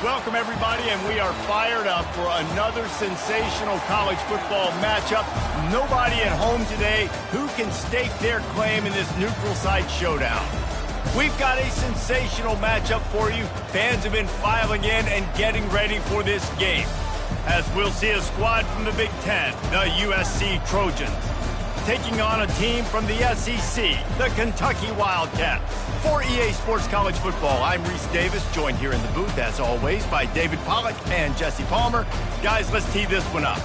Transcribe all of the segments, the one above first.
Welcome, everybody, and we are fired up for another sensational college football matchup. Nobody at home today who can stake their claim in this neutral site showdown. We've got a sensational matchup for you. Fans have been filing in and getting ready for this game, as we'll see a squad from the Big Ten, the USC Trojans, taking on a team from the SEC, the Kentucky Wildcats. For EA Sports College Football, I'm Reese Davis, joined here in the booth, as always, by David Pollack and Jesse Palmer. Guys, let's tee this one up.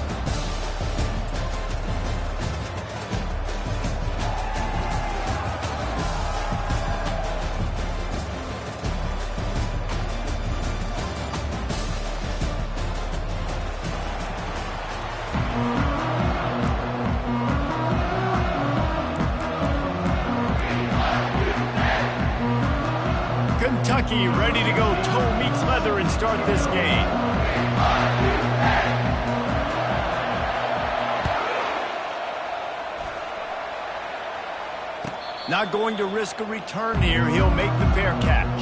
Kentucky ready to go toe meets leather and start this game. Not going to risk a return here. He'll make the fair catch.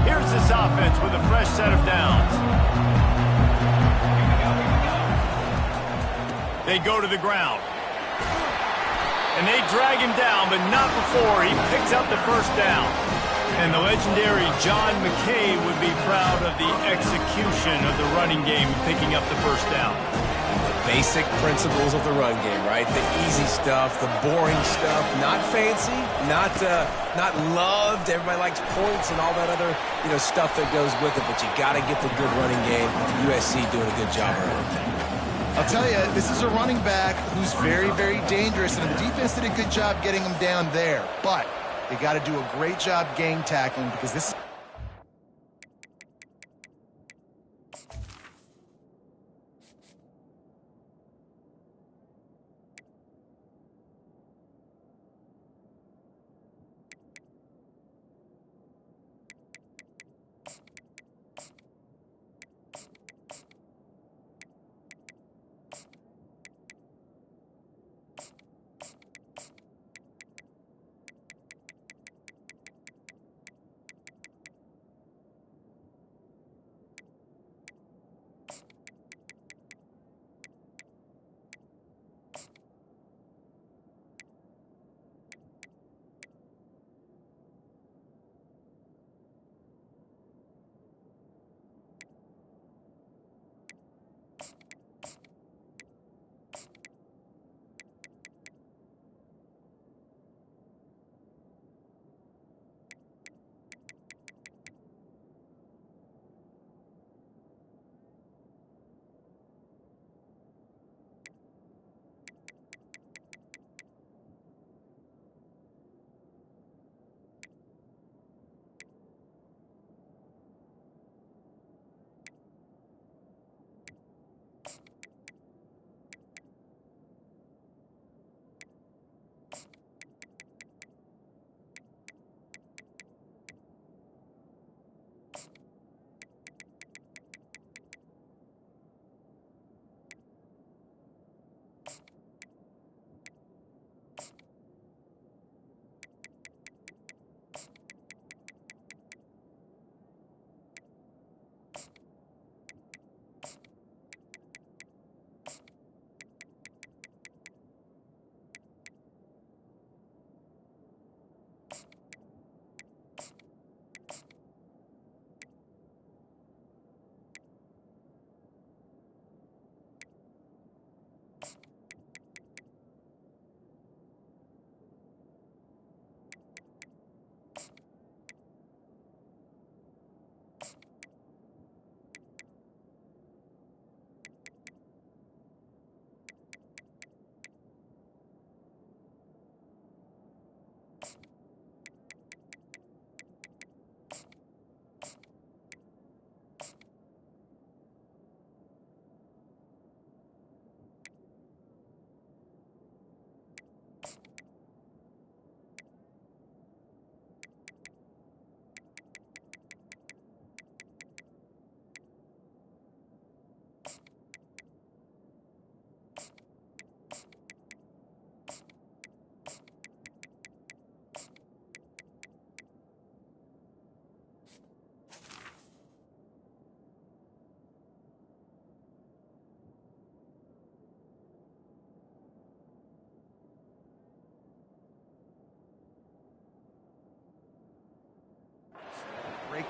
Here's this offense with a fresh set of downs. They go to the ground. And they drag him down, but not before he picks up the first down. And the legendary John McCabe would be proud of the execution of the running game, picking up the first down. The basic principles of the run game, right? The easy stuff, the boring stuff, not fancy, not loved. Everybody likes points and all that other, stuff that goes with it, but you got to get the good running game. USC doing a good job around that. I'll tell you, this is a running back who's very, very dangerous, and the defense did a good job getting him down there. But they got to do a great job gang tackling because this is...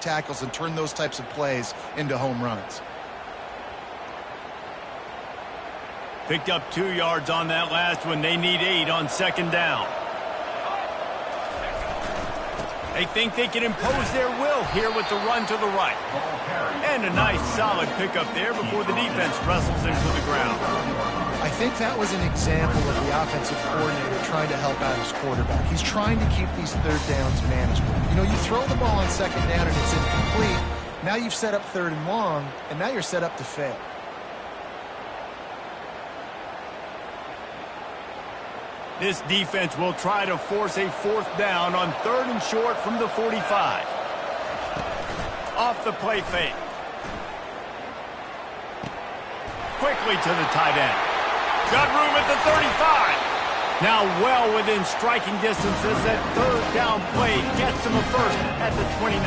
make tackles and turn those types of plays into home runs. Picked up 2 yards on that last one. They need 8 on second down. They think they can impose their will here with the run to the right. And a nice solid pickup there before the defense wrestles him to the ground. I think that was an example of the offensive coordinator trying to help out his quarterback. He's trying to keep these third downs manageable. You know, you throw the ball on second down and it's incomplete. Now you've set up third and long, and now you're set up to fail. This defense will try to force a 4th down on 3rd and short from the 45. Off the play fake. Quickly to the tight end. Got room at the 35. Now well within striking distances. That 3rd down play gets him a first at the 29.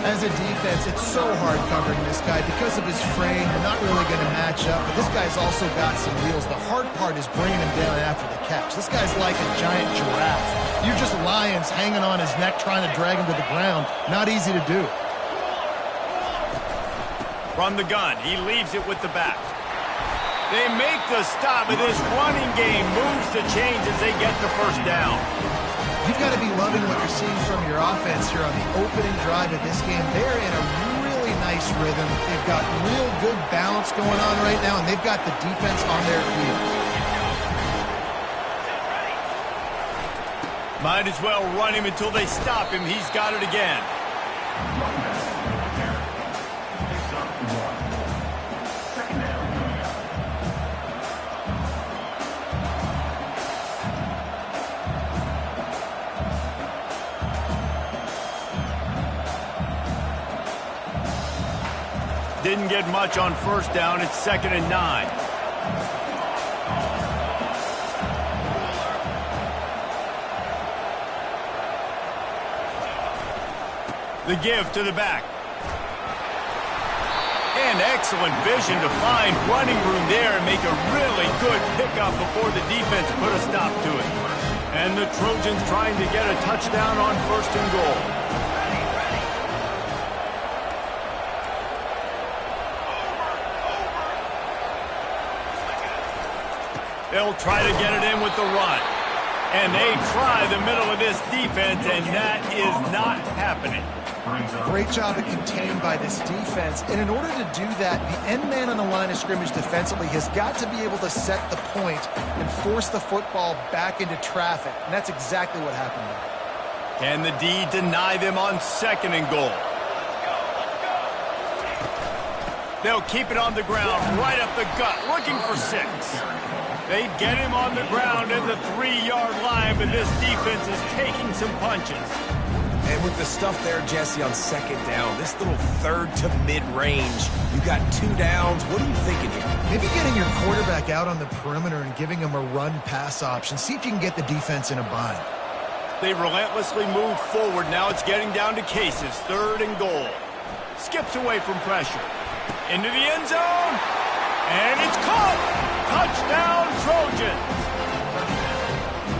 As a defense, it's so hard covering this guy because of his frame. You're not really going to match up, but this guy's also got some wheels. The hard part is bringing him down after the catch. This guy's like a giant giraffe. You're just lions hanging on his neck trying to drag him to the ground. Not easy to do. From the gun, he leaves it with the back. They make the stop, and this running game moves the chains as they get the first down. You've got to be loving what you're seeing from your offense here on the opening drive of this game. They're in a really nice rhythm. They've got real good balance going on right now, and they've got the defense on their heels. Might as well run him until they stop him. He's got it again. Didn't get much on first down. It's 2nd and 9. The give to the back. And excellent vision to find running room there and make a really good pickup before the defense put a stop to it. And the Trojans trying to get a touchdown on 1st and goal. They'll try to get it in with the run. And they try the middle of this defense, and that is not happening. Great job of contained by this defense. And in order to do that, the end man on the line of scrimmage defensively has got to be able to set the point and force the football back into traffic. And that's exactly what happened there. Can the D deny them on 2nd and goal? They'll keep it on the ground, right up the gut, looking for 6. They get him on the ground at the 3-yard line, but this defense is taking some punches. And with the stuff there, Jesse, on 2nd down, this little 3rd to mid-range, you got 2 downs. What are you thinking here? Maybe getting your quarterback out on the perimeter and giving him a run-pass option. See if you can get the defense in a bind. They relentlessly move forward. Now it's getting down to cases. 3rd and goal. Skips away from pressure. Into the end zone. And it's caught. Touchdown, Trojans!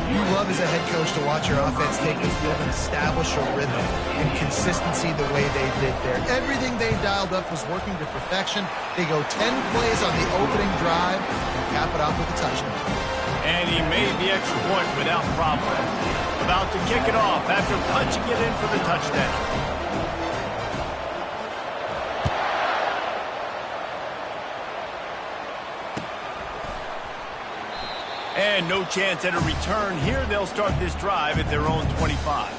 You love as a head coach to watch your offense take the field and establish a rhythm and consistency the way they did there. Everything they dialed up was working to perfection. They go 10 plays on the opening drive and cap it off with a touchdown. And he made the extra point without problem. About to kick it off after punching it in for the touchdown. And no chance at a return here. They'll start this drive at their own 25.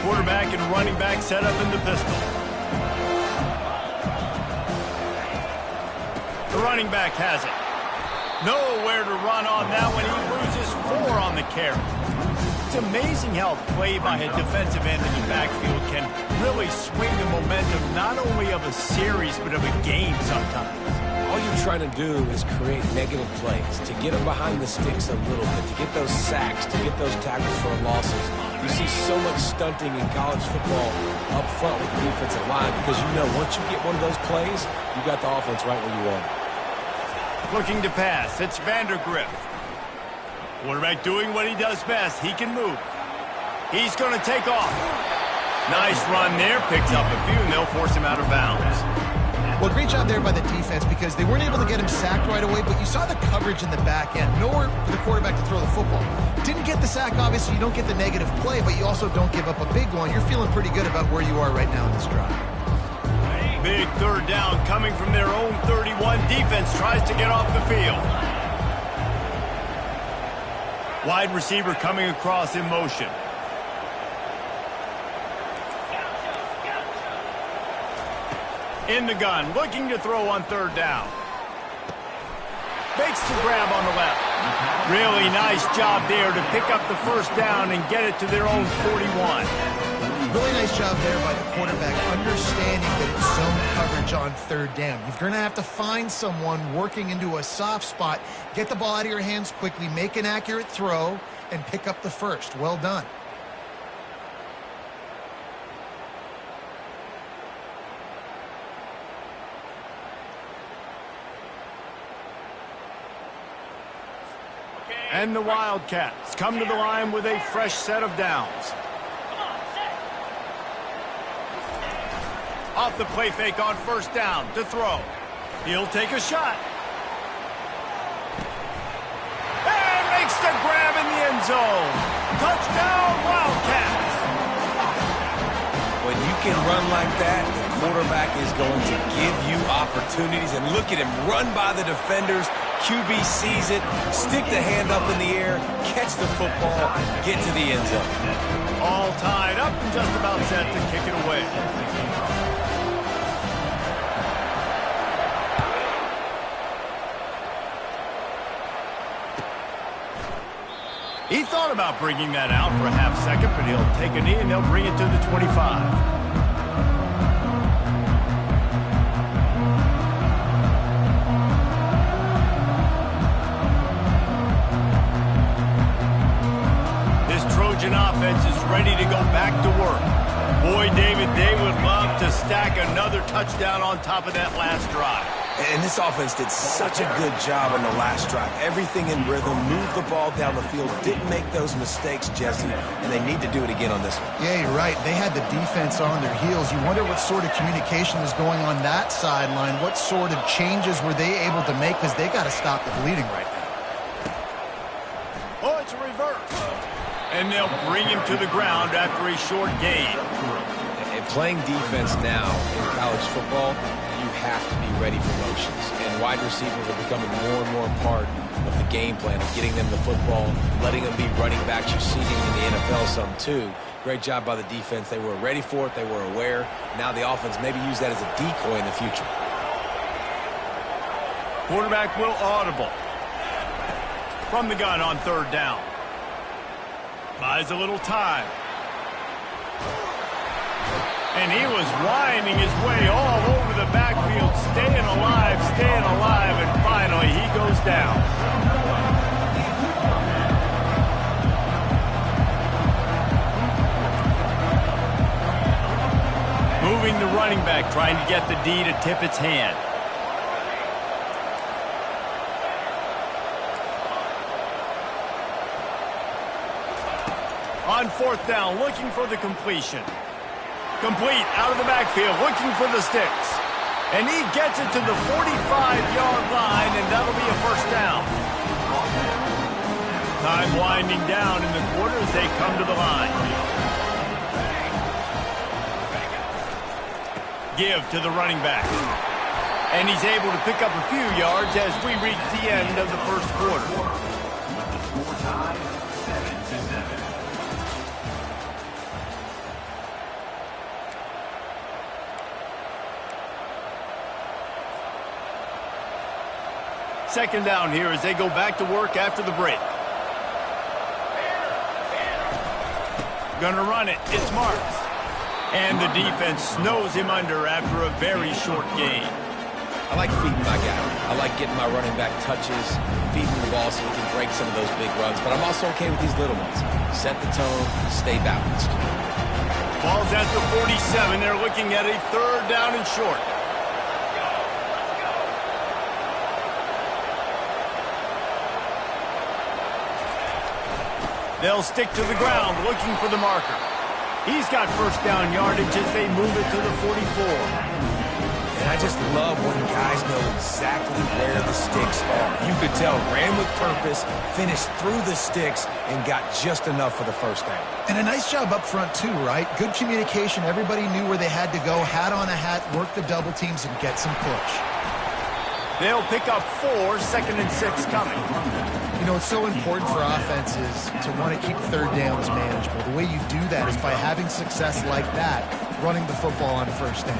Quarterback and running back set up in the pistol. The running back has it. Nowhere to run on that one. He loses 4 on the carry. It's amazing how play by a defensive end in the backfield can really swing the momentum not only of a series but of a game sometimes. All you're trying to do is create negative plays, to get them behind the sticks a little bit, to get those sacks, to get those tackles for losses. You see so much stunting in college football up front with the defensive line because you know once you get one of those plays, you got the offense right where you want it. Looking to pass. It's Vandergrift. Quarterback doing what he does best. He can move. He's going to take off. Nice run there. Picks up a few, and they'll force him out of bounds. Well, great job there by the defense because they weren't able to get him sacked right away, but you saw the coverage in the back end. Nowhere for the quarterback to throw the football. Didn't get the sack, obviously. You don't get the negative play, but you also don't give up a big one. You're feeling pretty good about where you are right now in this drive. Big third down coming from their own 31. Defense tries to get off the field. Wide receiver coming across in motion. In the gun, looking to throw on third down. Makes the grab on the left. Really nice job there to pick up the first down and get it to their own 41. Really nice job there by the quarterback, understanding that it's zone coverage on third down. You're going to have to find someone working into a soft spot, get the ball out of your hands quickly, make an accurate throw, and pick up the first. Well done. And the Wildcats come to the line with a fresh set of downs. Off the play fake on first down to throw. He'll take a shot. And makes the grab in the end zone. Touchdown, Wildcats. When you can run like that, the quarterback is going to give you opportunities. And look at him run by the defenders. QB sees it, stick the hand up in the air, catch the football, get to the end zone. All tied up and just about set to kick it away. He thought about bringing that out for a half second, but he'll take a knee and they'll bring it to the 25. Offense is ready to go back to work. Boy, David, they would love to stack another touchdown on top of that last drive. And this offense did such a good job on the last drive. Everything in rhythm, moved the ball down the field, didn't make those mistakes, Jesse, and they need to do it again on this one. Yeah, you're right. They had the defense on their heels. You wonder what sort of communication was going on that sideline. What sort of changes were they able to make because they got to stop the bleeding right now. Oh, it's a reverse. And they'll bring him to the ground after a short gain. And playing defense now in college football, you have to be ready for motions. And wide receivers are becoming more and more part of the game plan of getting them the football, letting them be running backs. You've seen it in the NFL some too. Great job by the defense. They were ready for it. They were aware. Now the offense maybe use that as a decoy in the future. Quarterback will audible. From the gun on third down. Buys a little time. And he was winding his way all over the backfield, staying alive, and finally he goes down. Moving the running back, trying to get the D to tip its hand. On fourth down, looking for the completion. Complete out of the backfield, looking for the sticks. And he gets it to the 45-yard line, and that'll be a first down. Time winding down in the quarter as they come to the line. Give to the running back. And he's able to pick up a few yards as we reach the end of the first quarter. Second down here as they go back to work after the break. Gonna run it. It's Marks. And the defense snows him under after a very short gain. I like feeding my guy. I like getting my running back touches, feeding the ball so he can break some of those big runs. But I'm also okay with these little ones. Set the tone, stay balanced. Ball's at the 47. They're looking at a 3rd down and short. They'll stick to the ground, looking for the marker. He's got 1st down yardage as they move it to the 44. And I just love when guys know exactly where the sticks are. You could tell, ran with purpose, finished through the sticks, and got just enough for the 1st down. And a nice job up front, too, right? Good communication. Everybody knew where they had to go. Hat on a hat, work the double teams, and get some push. They'll pick up 4, 2nd and 6 coming. You know, it's so important for offenses to want to keep 3rd downs manageable. The way you do that is by having success like that, running the football on 1st down.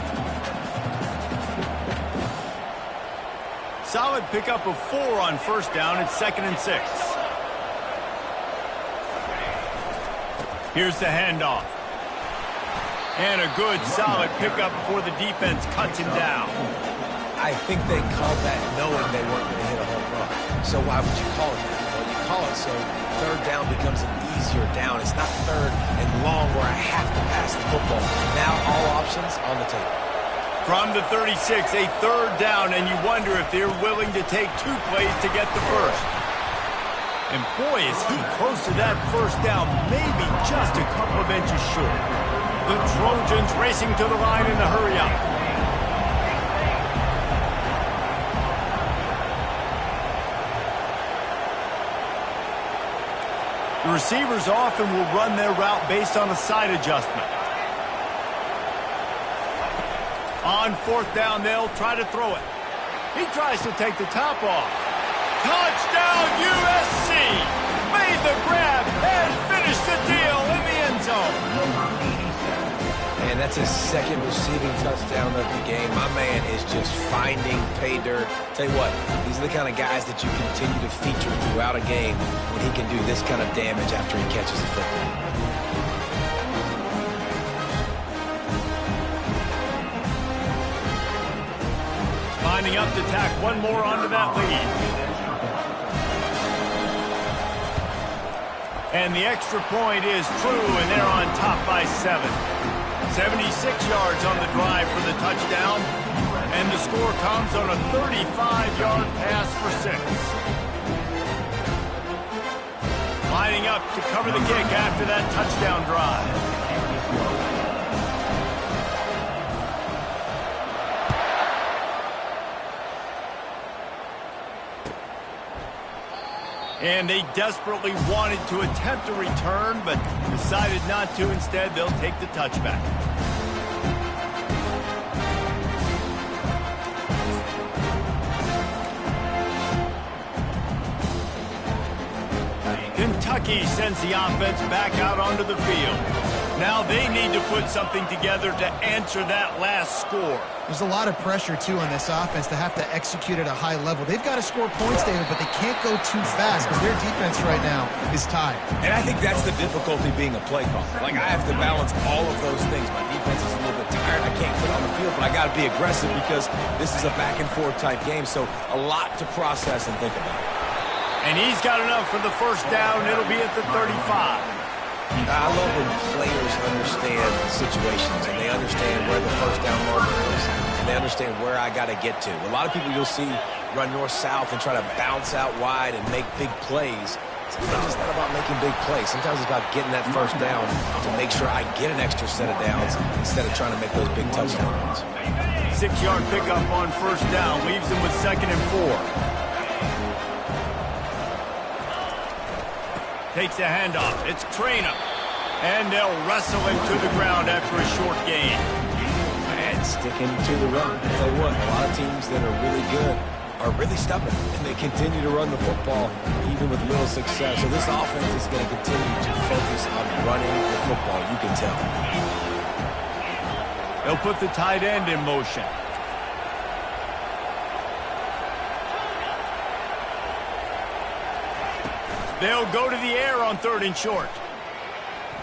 Solid pickup of 4 on 1st down. It's 2nd and 6. Here's the handoff. And a good, solid pickup before the defense cuts him down. I think they called that knowing they weren't going to hit a home run. So why would you call it that? Well, you call it so 3rd down becomes an easier down. It's not 3rd and long where I have to pass the football. Now all options on the table. From the 36, a 3rd down, and you wonder if they're willing to take 2 plays to get the 1st. And boy, is he close to that 1st down, maybe just a couple of inches short. The Trojans racing to the line in the hurry-up. The receivers often will run their route based on a side adjustment. On 4th down, they'll try to throw it. He tries to take the top off. Touchdown, USC! Made the grab and finished the deal in the end zone. And that's his 2nd receiving touchdown of the game. My man is just finding pay dirt. Tell you what, these are the kind of guys that you continue to feature throughout a game when he can do this kind of damage after he catches the football. Lining up to tack one more onto that lead. And the extra point is true, and they're on top by 7. 76 yards on the drive for the touchdown, and the score comes on a 35-yard pass for 6. Lining up to cover the kick after that touchdown drive. And they desperately wanted to attempt a return, but decided not to. Instead, they'll take the touchback. Kentucky sends the offense back out onto the field. Now they need to put something together to answer that last score. There's a lot of pressure, too, on this offense to have to execute at a high level. They've got to score points, David, but they can't go too fast because their defense right now is tired. And I think that's the difficulty being a play caller. Like, I have to balance all of those things. My defense is a little bit tired. I can't put on the field, but I got to be aggressive because this is a back-and-forth type game, so a lot to process and think about. And he's got enough for the 1st down. It'll be at the 35. I love when players understand situations and they understand where the 1st down marker is and they understand where I got to get to. A lot of people you'll see run north-south and try to bounce out wide and make big plays. Sometimes it's not about making big plays. Sometimes it's about getting that 1st down to make sure I get an extra set of downs instead of trying to make those big touchdown runs. 6-yard pickup on 1st down leaves them with 2nd and 4. Takes the handoff. It's Traynham. And they'll wrestle him to the ground after a short gain. And sticking to the run. I'll tell you what, a lot of teams that are really good are really stubborn. And they continue to run the football even with little success. So this offense is going to continue to focus on running the football. You can tell. They'll put the tight end in motion. They'll go to the air on 3rd and short.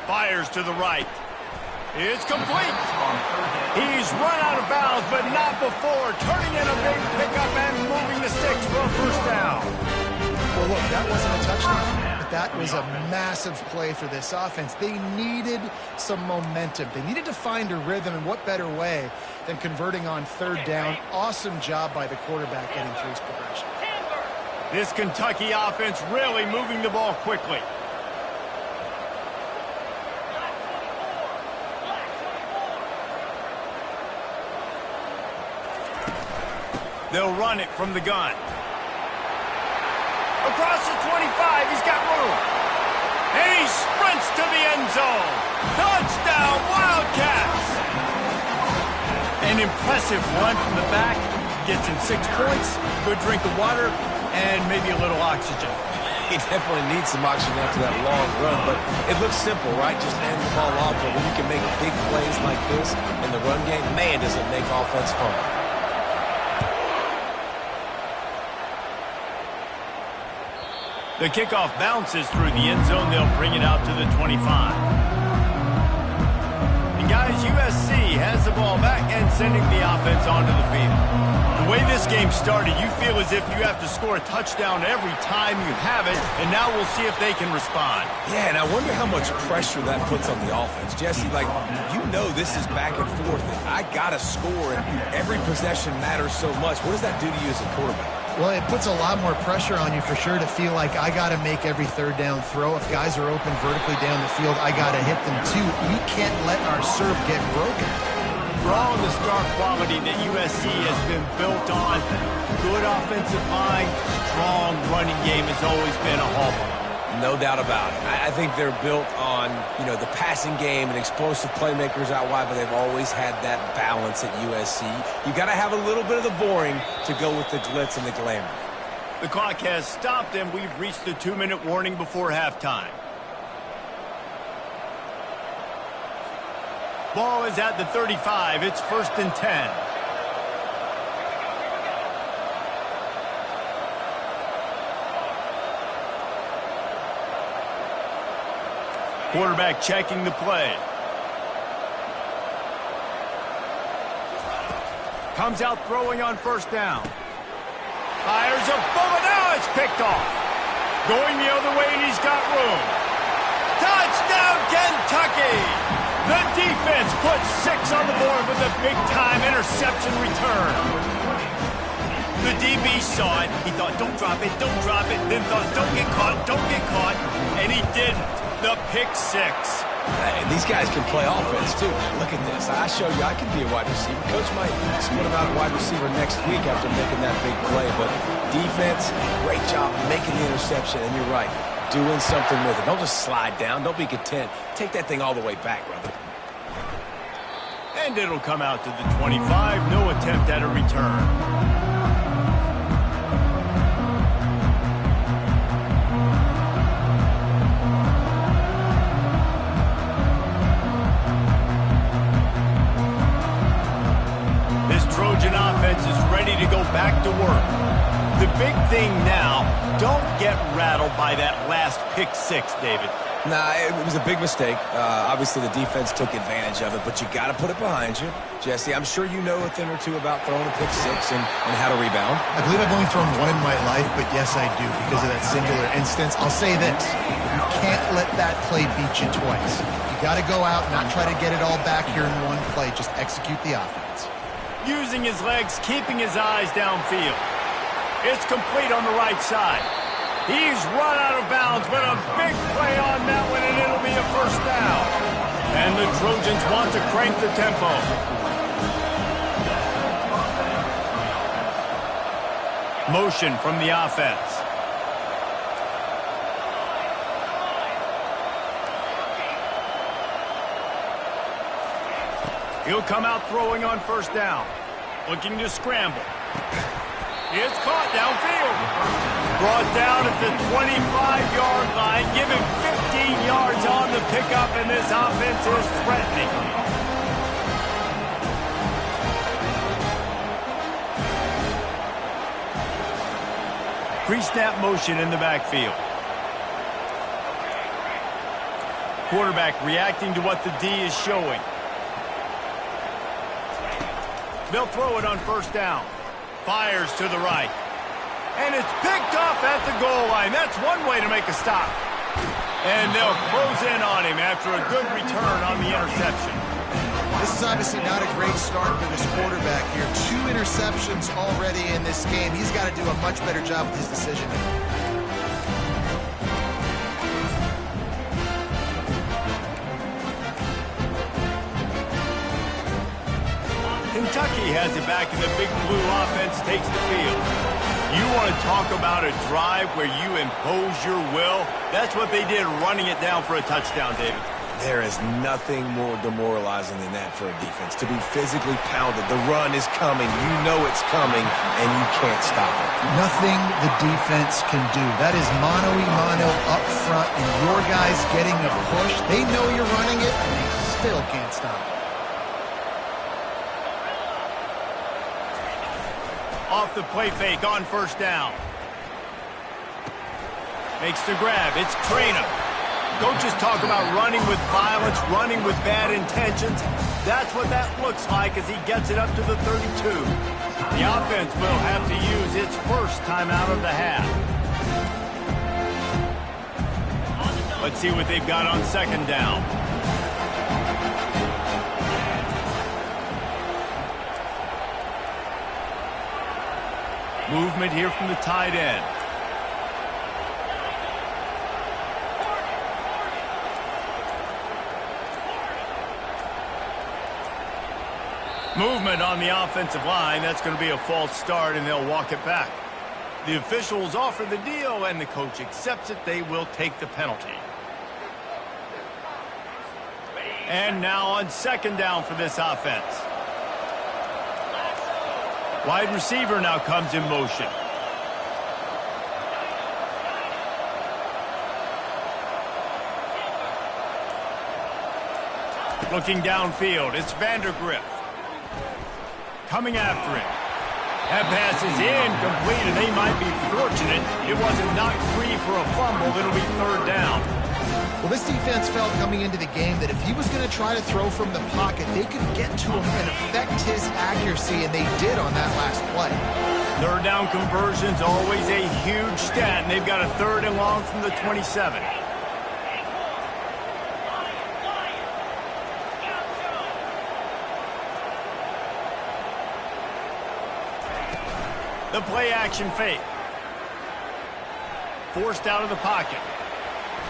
Fires to the right. It's complete. He's run out of bounds, but not before turning in a big pickup and moving the sticks for a first down. Well, look, that wasn't a touchdown, but that was a massive play for this offense. They needed some momentum. They needed to find a rhythm, and what better way than converting on third down. Awesome job by the quarterback getting through his progression. This Kentucky offense really moving the ball quickly. They'll run it from the gun. Across the 25, he's got room. And he sprints to the end zone. Touchdown, Wildcats! An impressive run from the back. Gets him 6 points, good drink of water, and maybe a little oxygen. He definitely needs some oxygen after that long run, but it looks simple, right? Just hand the ball off, but when you can make big plays like this in the run game, man, does it make offense fun. The kickoff bounces through the end zone. They'll bring it out to the 25. And guys, USC has the ball back and sending the offense onto the field. The way this game started, you feel as if you have to score a touchdown every time you have it, and now we'll see if they can respond. Yeah, and I wonder how much pressure that puts on the offense. Jesse, like, you know this is back and forth. I got to score, and every possession matters so much. What does that do to you as a quarterback? Well, it puts a lot more pressure on you for sure to feel like I got to make every third down throw. If guys are open vertically down the field, I got to hit them too. We can't let our serve get broken. For all the star quality that USC has been built on, good offensive line, strong running game has always been a hallmark. No doubt about it. I think they're built on, you know, the passing game and explosive playmakers out wide, but they've always had that balance at USC. You got to have a little bit of the boring to go with the glitz and the glamour. The clock has stopped, and we've reached the 2-minute warning before halftime. Ball is at the 35. It's 1st and 10. Quarterback checking the play. Comes out throwing on 1st down. Fires a bullet. Now it's picked off. Going the other way, and he's got room. Touchdown, Kentucky! The defense puts 6 on the board with a big-time interception return. The DB saw it. He thought, don't drop it, don't drop it. Then thought, don't get caught, don't get caught. And he didn't. The pick 6. Hey, these guys can play offense, too. Look at this. I showed you I can be a wide receiver. Coach might split him out a wide receiver next week after making that big play. But defense, great job making the interception. And you're right, doing something with it. Don't just slide down. Don't be content. Take that thing all the way back, brother. And it'll come out to the 25. No attempt at a return. Trojan offense is ready to go back to work. The big thing now, don't get rattled by that last pick 6, David. Nah, it was a big mistake. Obviously, the defense took advantage of it, but you got to put it behind you. Jesse, I'm sure you know a thing or two about throwing a pick 6 and how to rebound. I believe I've only thrown one in my life, but yes, I do because of that singular instance. I'll say this. You can't let that play beat you twice. You got to go out, not try to get it all back here in one play. Just execute the offense. Using his legs, keeping his eyes downfield. It's complete on the right side. He's run out of bounds, but a big play on that one, and it'll be a 1st down. And the Trojans want to crank the tempo. Motion from the offense. He'll come out throwing on 1st down. Looking to scramble. It's caught downfield. Brought down at the 25-yard line. Give him 15 yards on the pickup, and this offense is threatening. Pre-snap motion in the backfield. Quarterback reacting to what the D is showing. They'll throw it on first down. Fires to the right. And it's picked off at the goal line. That's one way to make a stop. And they'll close in on him after a good return on the interception. This is obviously not a great start for this quarterback here. 2 interceptions already in this game. He's got to do a much better job with his decision. Kentucky has it back, and the Big Blue offense takes the field. You want to talk about a drive where you impose your will? That's what they did, running it down for a touchdown, David. There is nothing more demoralizing than that for a defense, to be physically pounded. The run is coming. You know it's coming, and you can't stop it. Nothing the defense can do. That is mano-a-mano up front, and your guys getting a push. They know you're running it, and they still can't stop it. Off the play fake on first down. Makes the grab. It's Trainer. Coaches talk about running with violence, running with bad intentions. That's what that looks like as he gets it up to the 32. The offense will have to use its first timeout of the half. Let's see what they've got on second down. Movement here from the tight end. Movement on the offensive line. That's going to be a false start, and they'll walk it back. The officials offer the deal, and the coach accepts it. They will take the penalty. And now on second down for this offense. Wide receiver now comes in motion. Looking downfield, it's Vandergrift. Coming after him. That pass is incomplete, and they might be fortunate it wasn't knocked free for a fumble. It'll be third down. Well, this defense felt coming into the game that if he was going to try to throw from the pocket, they could get to him and affect his accuracy, and they did on that last play. Third down conversion's always a huge stat, and they've got a third and long from the 27. The play action fake. Forced out of the pocket.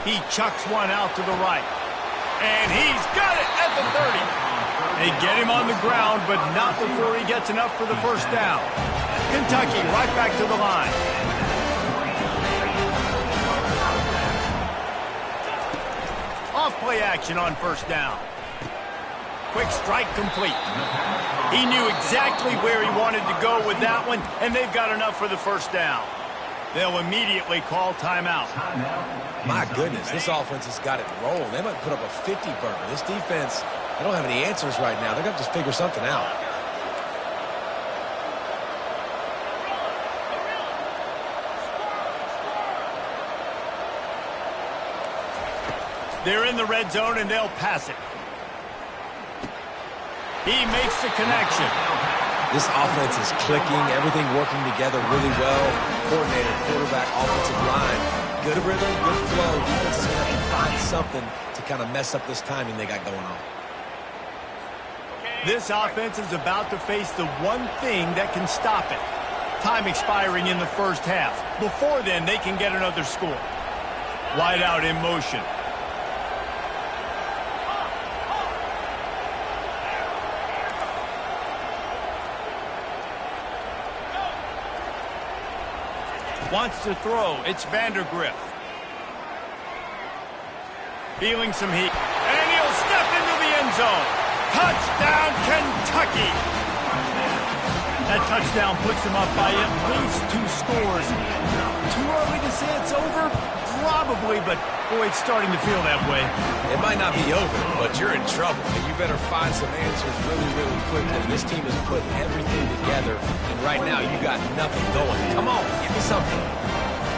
He chucks one out to the right. And he's got it at the 30. They get him on the ground, but not before he gets enough for the first down. Kentucky right back to the line. Off play action on first down. Quick strike complete. He knew exactly where he wanted to go with that one, and they've got enough for the first down. They'll immediately call timeout. My goodness, this offense has got it rolling. They might put up a 50-burger. This defense, they don't have any answers right now. They're going to have to figure something out. They're in the red zone, and they'll pass it. He makes the connection. This offense is clicking, everything working together really well. Coordinator, quarterback, offensive line. Good rhythm, good flow. Defense is going to have to find something to kind of mess up this timing they got going on. This offense is about to face the one thing that can stop it. Time expiring in the first half. Before then, they can get another score. Wide out in motion. Wants to throw. It's Vandergrift. Feeling some heat. And he'll step into the end zone. Touchdown, Kentucky. That touchdown puts them up by at least 2 scores. Too early to say it's over? Probably, but boy, it's starting to feel that way. It might not be over, but you're in trouble. And you better find some answers really, really quickly. This team is putting everything together, and right now you got nothing going. Come on, give me something.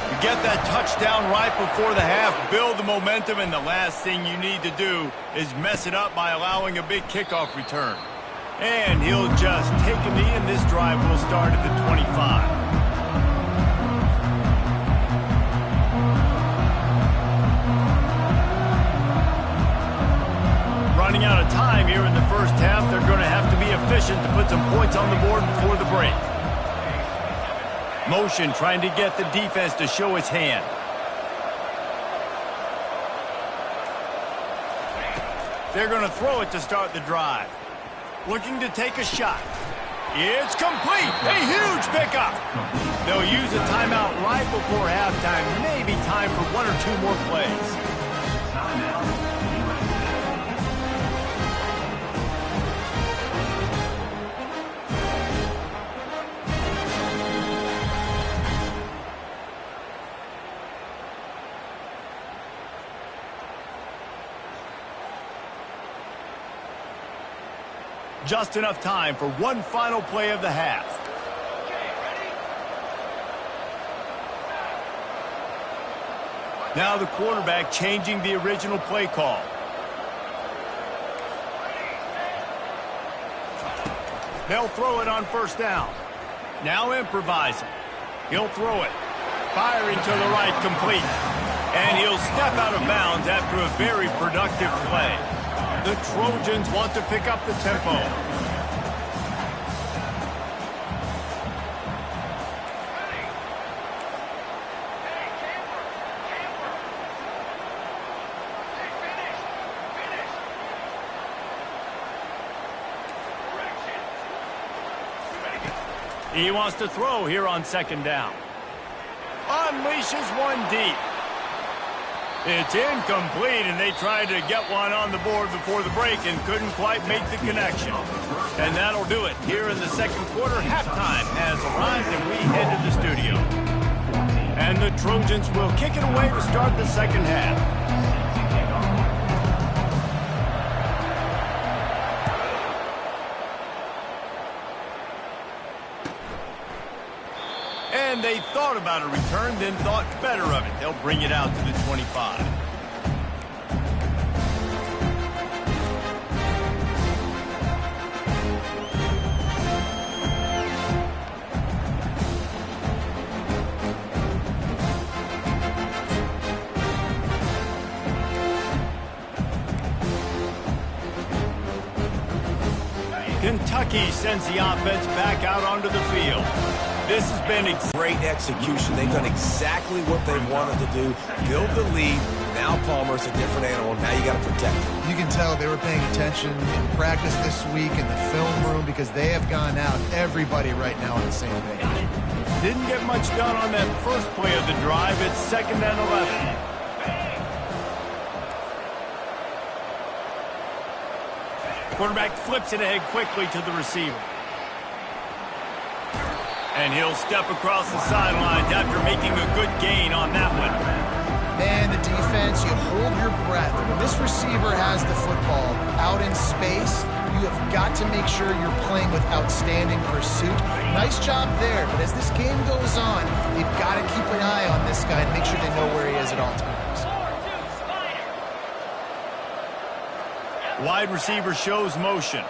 You get that touchdown right before the half, build the momentum, and the last thing you need to do is mess it up by allowing a big kickoff return. And he'll just take a knee, and this drive will start at the 25. Running out of time here in the first half. They're going to have to be efficient to put some points on the board before the break. Motion trying to get the defense to show its hand. They're going to throw it to start the drive. Looking to take a shot. It's complete. A huge pickup. They'll use a timeout right before halftime. Maybe time for one or two more plays. Just enough time for one final play of the half. Now the quarterback changing the original play call. They'll throw it on first down. Now improvising. He'll throw it. Firing to the right, complete. And he'll step out of bounds after a very productive play. The Trojans want to pick up the tempo. He wants to throw here on second down. Unleashes one deep. It's incomplete, and they tried to get one on the board before the break and couldn't quite make the connection. And that'll do it. Here in the second quarter, halftime has arrived, and we head to the studio. And the Trojans will kick it away to start the second half. And they thought about a return, then thought better of it. They'll bring it out to the 25. Kentucky sends the offense back out onto the field. This has been a great execution. They've done exactly what they wanted to do. Build the lead. Now Palmer's a different animal. Now you got to protect him. You can tell they were paying attention in practice this week in the film room because they have gone out, everybody right now on the same page. Didn't get much done on that first play of the drive. It's 2nd and 11. Quarterback flips it ahead quickly to the receiver. And he'll step across the sidelines after making a good gain on that one. Man, the defense, you hold your breath. When this receiver has the football out in space, you have got to make sure you're playing with outstanding pursuit. Nice job there, but as this game goes on, you've got to keep an eye on this guy and make sure they know where he is at all times. Wide receiver shows motion.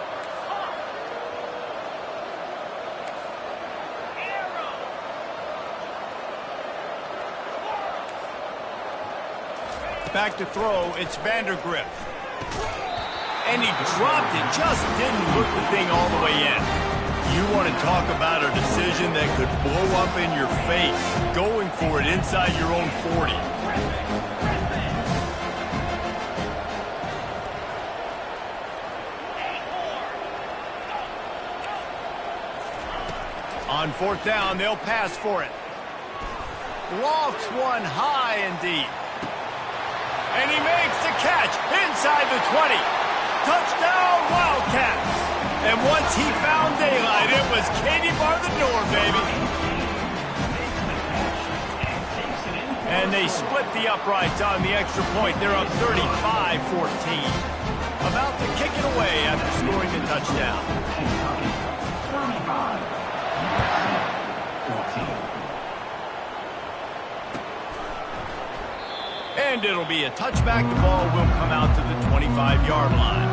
Back to throw, it's Vandergrift. And he dropped it, just didn't hook the thing all the way in. You want to talk about a decision that could blow up in your face, going for it inside your own 40. On 4th down, they'll pass for it. Lofts one high and deep. And he makes the catch inside the 20. Touchdown, Wildcats. And once he found daylight, it was Katie bar the door, baby. And they split the uprights on the extra point. They're up 35-14. About to kick it away after scoring a touchdown. And it'll be a touchback. The ball will come out to the 25-yard line.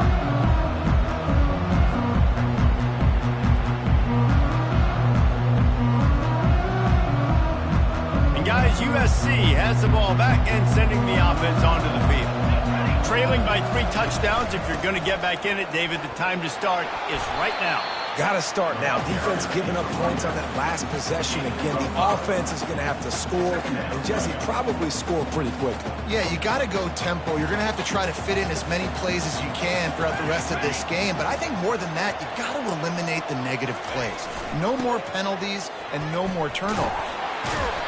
USC has the ball back and sending the offense onto the field. Trailing by 3 touchdowns. If you're going to get back in it, David, the time to start is right now. Got to start now. Defense giving up points on that last possession. Again, the offense is going to have to score, and Jesse probably score pretty quickly. Yeah, you got to go tempo. You're going to have to try to fit in as many plays as you can throughout the rest of this game. But I think more than that, you got to eliminate the negative plays. No more penalties and no more turnovers.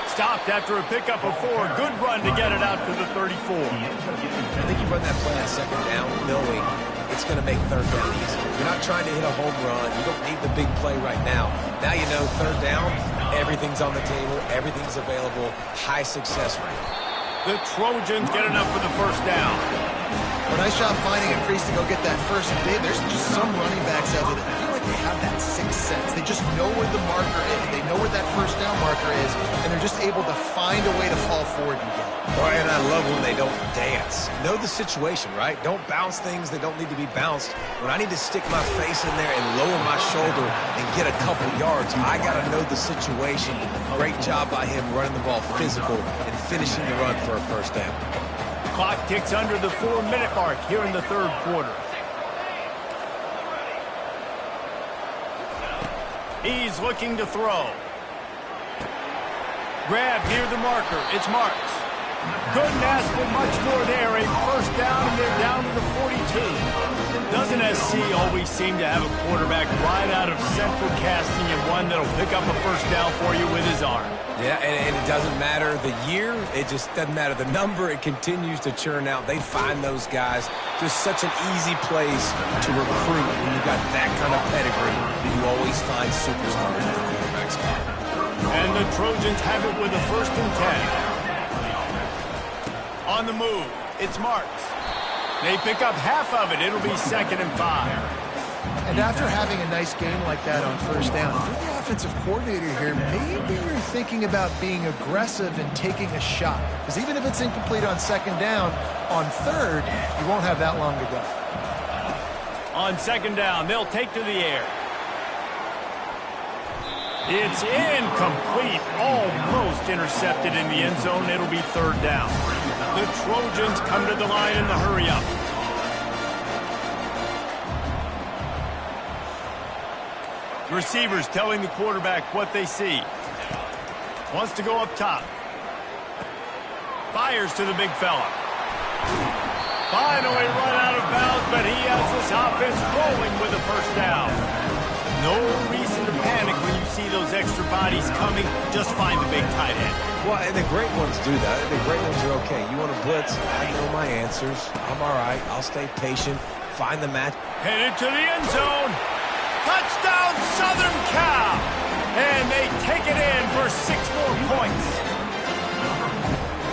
Stopped after a pickup of 4. Good run to get it out to the 34. I think you run that play on second down knowing it's going to make third down easy. You're not trying to hit a home run. You don't need the big play right now. Now you know third down, everything's on the table, everything's available, high success rate. The Trojans get enough for the first down. Well, nice job finding a crease to go get that first. And Dave, there's just some running backs out there that feel like they have that sixth sense. They just know where the marker is. They know where that first down marker is, and they're just able to find a way to fall forward and get it. Boy, and I love when they don't dance. Know the situation, right? Don't bounce things that don't need to be bounced. When I need to stick my face in there and lower my shoulder and get a couple yards, I got to know the situation. Great job by him running the ball physical and finishing the run for a first down. Clock ticks under the 4-minute mark here in the third quarter. He's looking to throw. Grab near the marker. It's Marks. Couldn't ask for much more there. A first down, and they're down to the 42. Doesn't SC always seem to have a quarterback right out of central casting and one that'll pick up a first down for you with his arm? Yeah, and it doesn't matter the year. It just doesn't matter the number. It continues to churn out. They find those guys. Just such an easy place to recruit when you've got that kind of pedigree. You always find superstars at the quarterback spot. And the Trojans have it with a 1st and 10. On the move, it's Marks. They pick up half of it. It'll be 2nd and 5. And after having a nice game like that on first down, if you're the offensive coordinator here, maybe you're thinking about being aggressive and taking a shot. Because even if it's incomplete on 2nd down, on 3rd, you won't have that long to go. On 2nd down, they'll take to the air. It's incomplete, almost intercepted in the end zone. It'll be 3rd down. The Trojans come to the line in the hurry-up. Receivers telling the quarterback what they see. Wants to go up top. Fires to the big fella. Finally run out of bounds, but he has this offense rolling with a first down. No reason to panic when you see those extra bodies coming. Just find the big tight end. Well, and the great ones do that. The great ones are okay. You want to blitz, I know my answers. I'm all right. I'll stay patient. Find the match. Headed to the end zone. Touchdown, Southern Cal. And they take it in for 6 more points.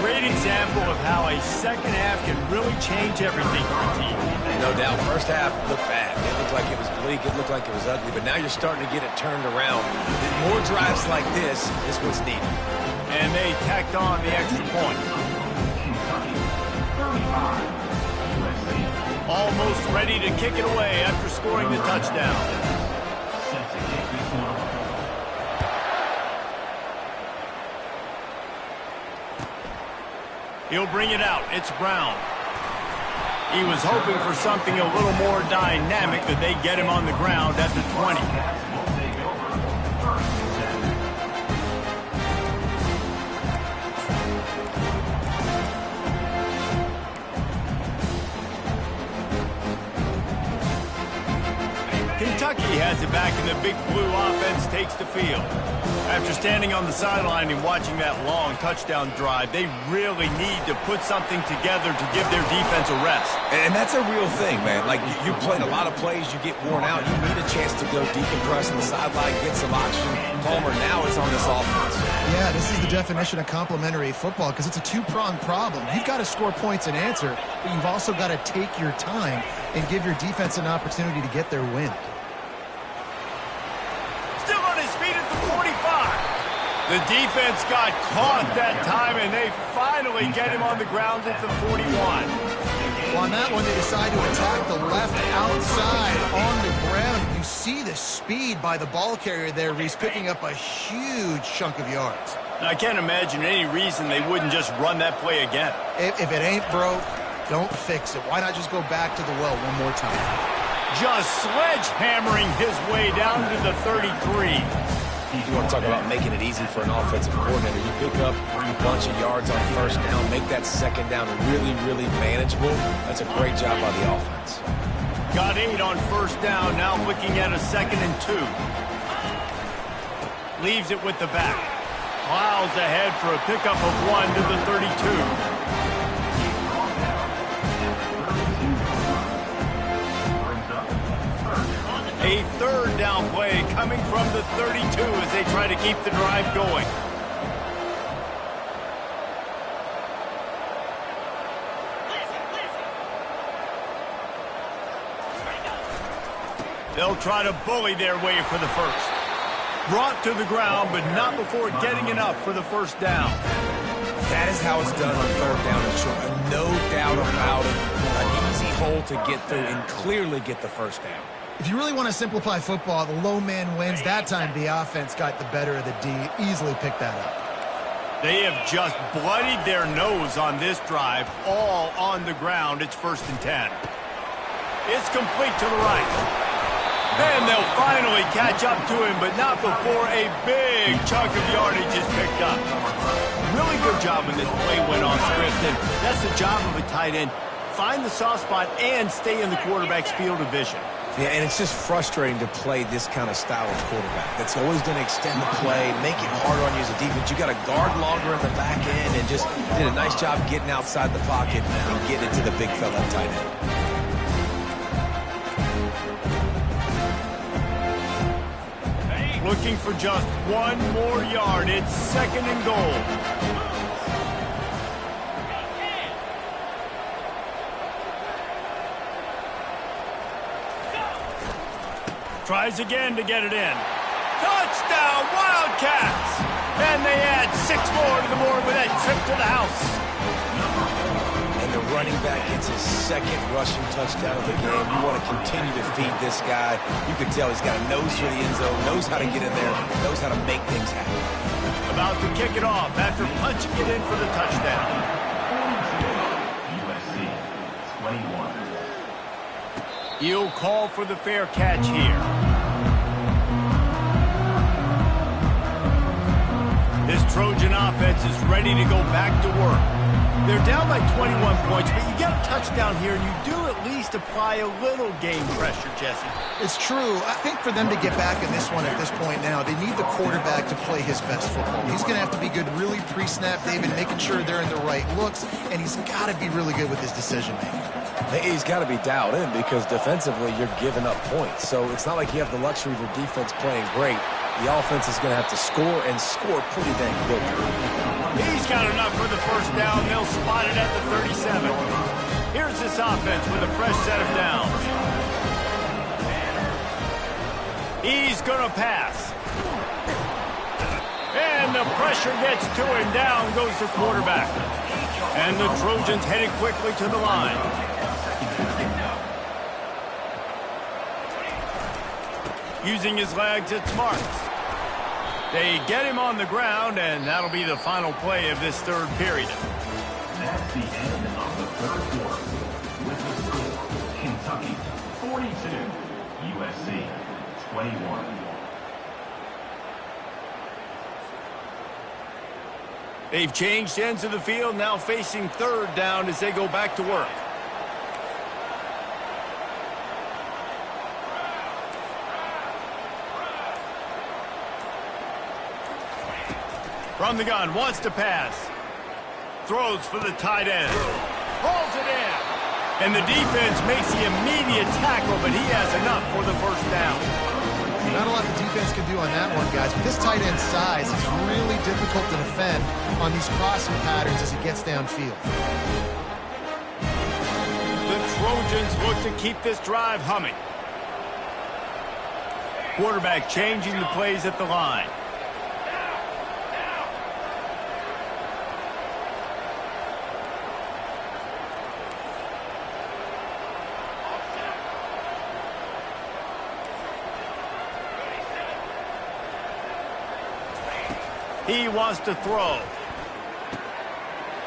Great example of how a second half can really change everything for a team. No doubt. First half looked bad. It looked like it was bleak. It looked like it was ugly. But now you're starting to get it turned around. More drives like this is what's needed. And they tacked on the extra point. Almost ready to kick it away after scoring the touchdown. He'll bring it out. It's Brown. He was hoping for something a little more dynamic, but they get him on the ground at the 20. Kentucky has it back, and the Big Blue offense takes the field. After standing on the sideline and watching that long touchdown drive, they really need to put something together to give their defense a rest. And that's a real thing, man. Like, you played a lot of plays, you get worn out, you need a chance to go decompress on the sideline, get some oxygen. Palmer, now it's on this offense. Yeah, this is the definition of complementary football because it's a two-pronged problem. You've got to score points and answer, but you've also got to take your time and give your defense an opportunity to get their win. Still on his feet at the 45. The defense got caught that time, and they finally get him on the ground at the 41. Well, on that one, they decide to attack the left outside on the ground. You see the speed by the ball carrier there. He's picking up a huge chunk of yards. I can't imagine any reason they wouldn't just run that play again. If it ain't broke, don't fix it. Why not just go back to the well one more time? Just sledgehammering his way down to the 33. You want to talk about making it easy for an offensive coordinator. You pick up a bunch of yards on first down, make that second down really, really manageable. That's a great job by the offense. Got 8 on first down, now looking at a 2nd and 2. Leaves it with the back. Plows ahead for a pickup of 1 to the 32. A 3rd down play coming from the 32 as they try to keep the drive going. They'll try to bully their way for the first. Brought to the ground, but not before getting enough for the first down. That is how it's done on 3rd down and short. No doubt about it. An easy hole to get through and clearly get the first down. If you really want to simplify football, the low man wins. That time the offense got the better of the D. Easily picked that up. They have just bloodied their nose on this drive, all on the ground. It's 1st and 10. It's complete to the right. Then they'll finally catch up to him, but not before a big chunk of yardage is picked up. Really good job when this play went off script, and that's the job of a tight end. Find the soft spot and stay in the quarterback's field of vision. Yeah, and it's just frustrating to play this kind of style of quarterback. That's always going to extend the play, make it harder on you as a defense. You got to guard longer in the back end, and just did a nice job getting outside the pocket and getting it to the big fella tight end. Looking for just 1 more yard. It's 2nd and goal. Tries again to get it in. Touchdown, Wildcats! And they add 6 more to the board with that trip to the house. And the running back gets his 2nd rushing touchdown of the game. You want to continue to feed this guy. You can tell he's got a nose for the end zone, knows how to get in there, knows how to make things happen. About to kick it off after punching it in for the touchdown. USC 21. He'll call for the fair catch here. This Trojan offense is ready to go back to work. They're down by 21 points, but you get a touchdown here, and you do at least apply a little game pressure, Jesse. It's true. I think for them to get back in this one at this point now, they need the quarterback to play his best football. He's going to have to be good really pre-snap, David, making sure they're in the right looks, and he's got to be really good with his decision-making. He's got to be dialed in because defensively you're giving up points. So it's not like you have the luxury of your defense playing great. The offense is going to have to score and score pretty dang quick. He's got enough for the first down. They'll spot it at the 37. Here's this offense with a fresh set of downs. He's going to pass. And the pressure gets to him. Down goes the quarterback. And the Trojans headed quickly to the line. Using his legs, it's Marks. They get him on the ground, and that'll be the final play of this 3rd period. That's the end of the 3rd quarter. With the score, Kentucky 42, USC 21. They've changed ends of the field, now facing 3rd down as they go back to work. From the gun, wants to pass. Throws for the tight end. Hauls it in. And the defense makes the immediate tackle, but he has enough for the first down. Not a lot the defense can do on that one, guys. With this tight end size, it's really difficult to defend on these crossing patterns as he gets downfield. The Trojans look to keep this drive humming. Quarterback changing the plays at the line. He wants to throw.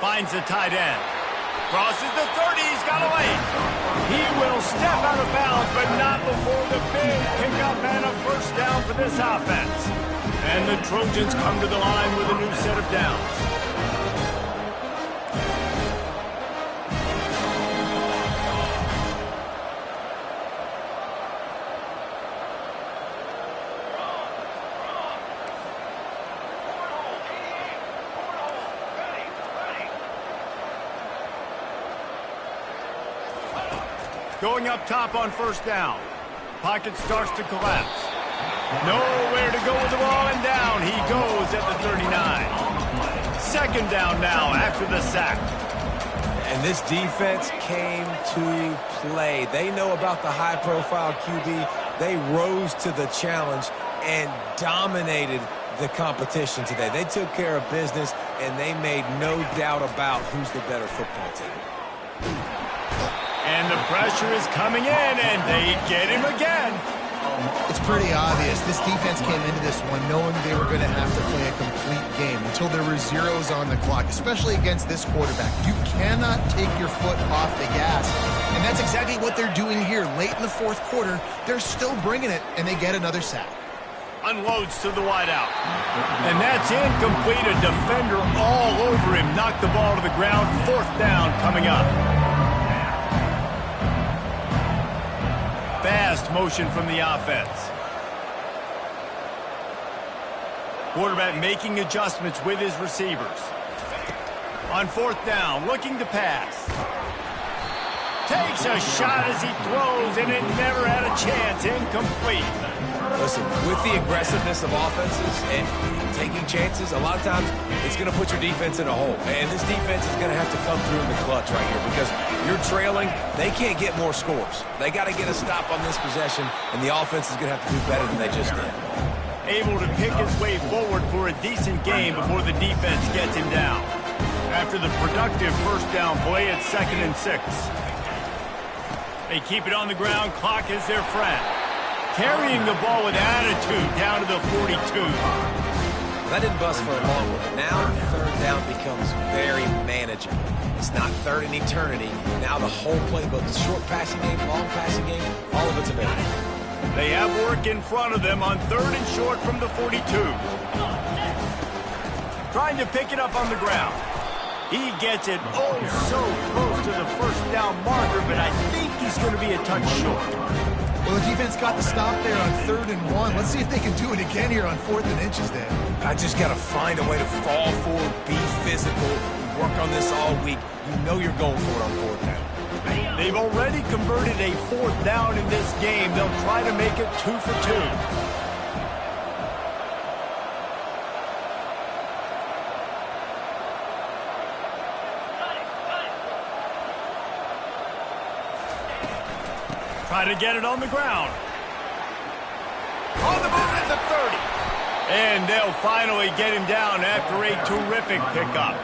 Finds the tight end. Crosses the 30. He's got away. He will step out of bounds, but not before the big pickup and a first down for this offense. And the Trojans come to the line with a new set of downs. Going up top on first down. Pocket starts to collapse. Nowhere to go with the ball, and down he goes at the 39. Second down now after the sack. And this defense came to play. They know about the high-profile QB. They rose to the challenge and dominated the competition today. They took care of business, and they made no doubt about who's the better football team. And the pressure is coming in, and they get him again. It's pretty obvious. This defense came into this one knowing they were going to have to play a complete game until there were zeros on the clock, especially against this quarterback. You cannot take your foot off the gas. And that's exactly what they're doing here. Late in the fourth quarter, they're still bringing it, and they get another sack. Unloads to the wideout. And that's incomplete. A defender all over him. Knocked the ball to the ground. Fourth down coming up. Fast motion from the offense. Quarterback making adjustments with his receivers. On fourth down, looking to pass. Takes a shot as he throws, and it never had a chance. Incomplete. Listen, with the aggressiveness of offenses and taking chances, a lot of times it's going to put your defense in a hole. And this defense is going to have to come through in the clutch right here because you're trailing. They can't get more scores. They got to get a stop on this possession, and the offense is going to have to do better than they just did. Able to pick his way forward for a decent game before the defense gets him down. After the productive first down play at 2nd and 6. They keep it on the ground. Clock is their friend. Carrying the ball with attitude down to the 42. That didn't bust for a long one, but now third down becomes very manageable. It's not third in eternity. Now the whole playbook, the short passing game, long passing game, all of it's available. They have work in front of them on 3rd and short from the 42. Trying to pick it up on the ground. He gets it oh so close to the first down marker, but I think he's going to be a touch short. Well, the defense got the stop there on 3rd and 1. Let's see if they can do it again here on 4th and inches, Dan. I just got to find a way to fall forward, be physical, work on this all week. You know you're going for it on 4th down. They've already converted a 4th down in this game. They'll try to make it 2 for 2. Try to get it on the ground. On the move at the 30. And they'll finally get him down after a terrific pickup.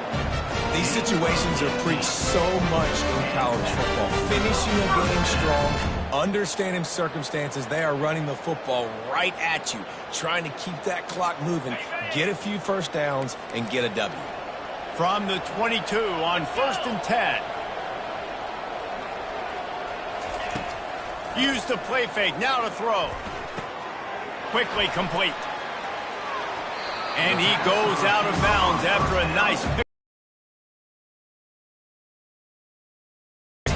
These situations are preached so much in college football. Finishing a game strong, understanding circumstances. They are running the football right at you, trying to keep that clock moving, get a few first downs, and get a W. From the 22 on 1st and 10. Use the play fake, now to throw. Quickly complete. And he goes out of bounds after a nice pick.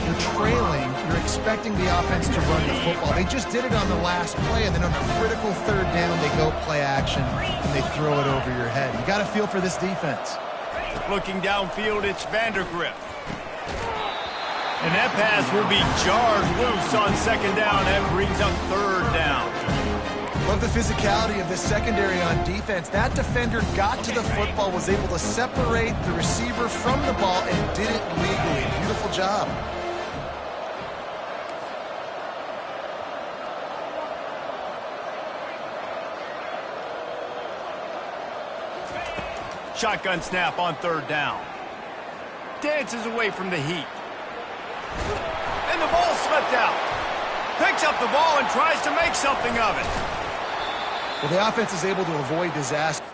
You're trailing, you're expecting the offense to run the football. They just did it on the last play, and then on a critical 3rd down, they go play action, and they throw it over your head. You got to feel for this defense. Looking downfield, it's Vandergrift. And that pass will be jarred loose on 2nd down. That brings up 3rd down. Love the physicality of this secondary on defense. That defender got to the football, was able to separate the receiver from the ball, and did it legally. Beautiful job. Shotgun snap on 3rd down. Dances away from the heat. And the ball slipped out. Picks up the ball and tries to make something of it. Well, the offense is able to avoid disaster.